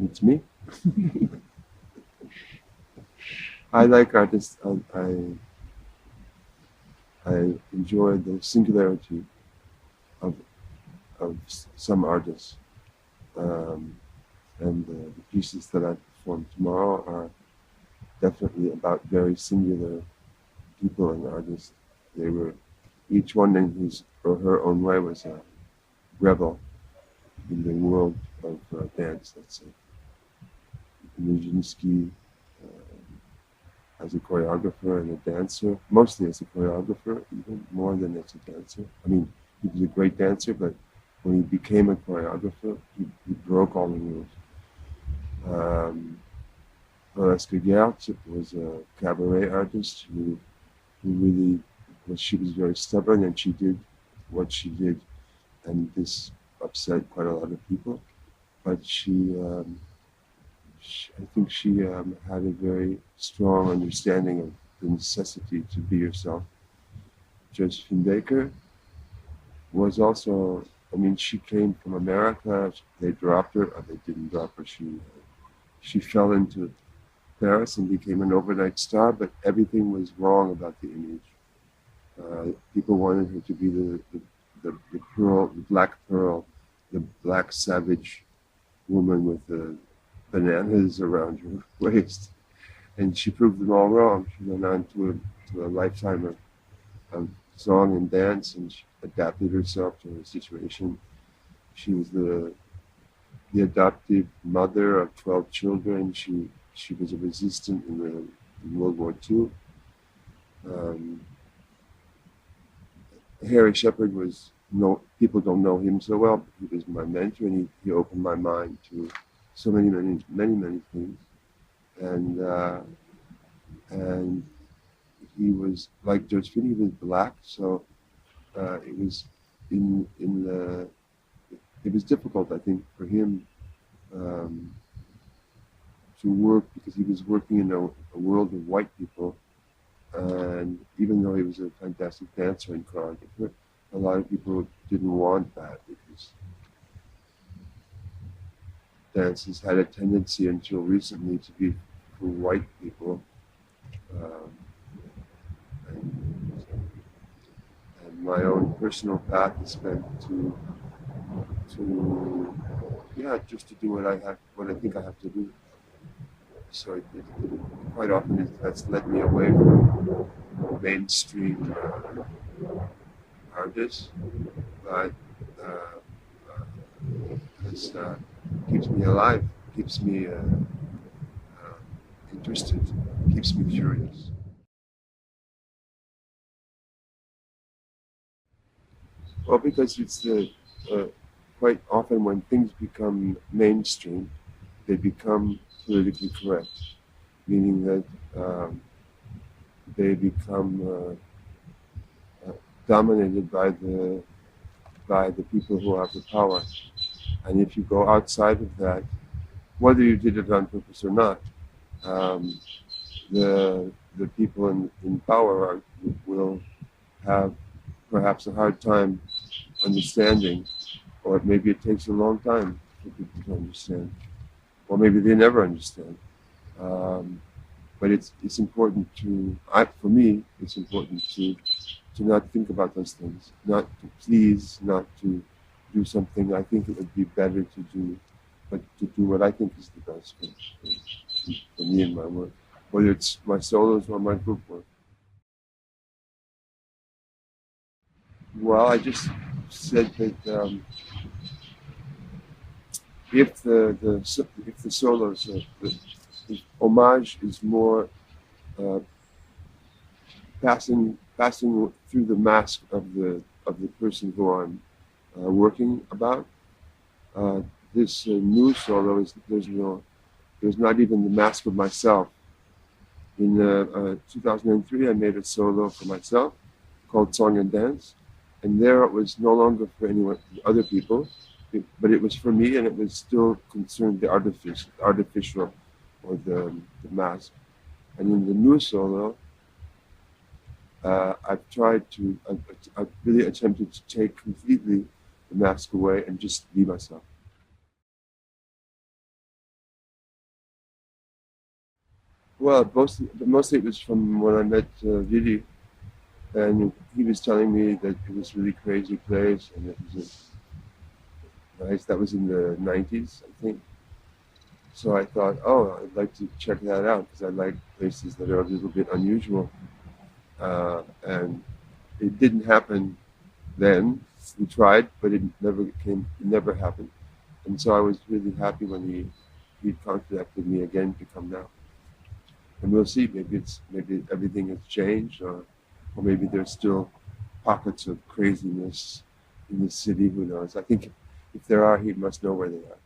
It's me. I like artists. I enjoy the singularity of some artists, and the pieces that I perform tomorrow are definitely about very singular people and artists. They were each one in his or her own way was a rebel in the world of dance. Let's say Nijinsky as a choreographer and a dancer, mostly as a choreographer, even more than as a dancer. I mean, he was a great dancer, but when he became a choreographer, he broke all the rules. Legendarniят was a cabaret artist who really she was very stubborn, and she did what she did, and this upset quite a lot of people. But I think she had a very strong understanding of the necessity to be yourself. Josephine Baker was also, I mean, she came from America. They dropped her, or they didn't drop her. She fell into Paris and became an overnight star, but everything was wrong about the image. People wanted her to be the pearl, the black pearl, the black savage woman with the bananas around her waist, and she proved them all wrong. She went on to a lifetime of song and dance, and she adapted herself to her situation. She was the adoptive mother of 12 children. She was a resistant in World War II. Harry Shepard was people don't know him so well, but he was my mentor, and he opened my mind to so many things, and he was like Josephine. He was black, so it was it was difficult, I think, for him to work because he was working in a world of white people, and even though he was a fantastic dancer and choreographer, a lot of people didn't want that because dances had a tendency until recently to be for white people, and my own personal path has been to just to do what I think I have to do. So it quite often that's led me away from mainstream artists, but this keeps me alive, keeps me interested, keeps me curious. Well, because it's quite often when things become mainstream, they become politically correct, meaning that they become dominated by the people who have the power. And if you go outside of that, whether you did it on purpose or not, the people in power will have perhaps a hard time understanding, or maybe it takes a long time for people to understand, or maybe they never understand. But it's important for me, it's important to not think about those things, not to please, not to do something I think it would be better to do, but to do what I think is the best for me and my work, whether it's my solos or my group work. Well, I just said that if the solos, the homage is more passing through the mask of the person who I'm working about. This new solo there's not even the mask of myself. In 2003, I made a solo for myself called Song and Dance, and there it was no longer for other people, but it was for me, and it was still concerned the artificial, or the mask. And in the new solo, I've really attempted to take completely the mask away and just be myself. Well, mostly it was from when I met Vidi, and he was telling me that it was a really crazy place, and it was nice. That was in the 90s, I think. So I thought, oh, I'd like to check that out because I like places that are a little bit unusual. And it didn't happen then. We tried, but it never happened. And so I was really happy when he contacted me again to come down. And we'll see. Maybe everything has changed, or maybe there's still pockets of craziness in the city. Who knows? I think if there are, he must know where they are.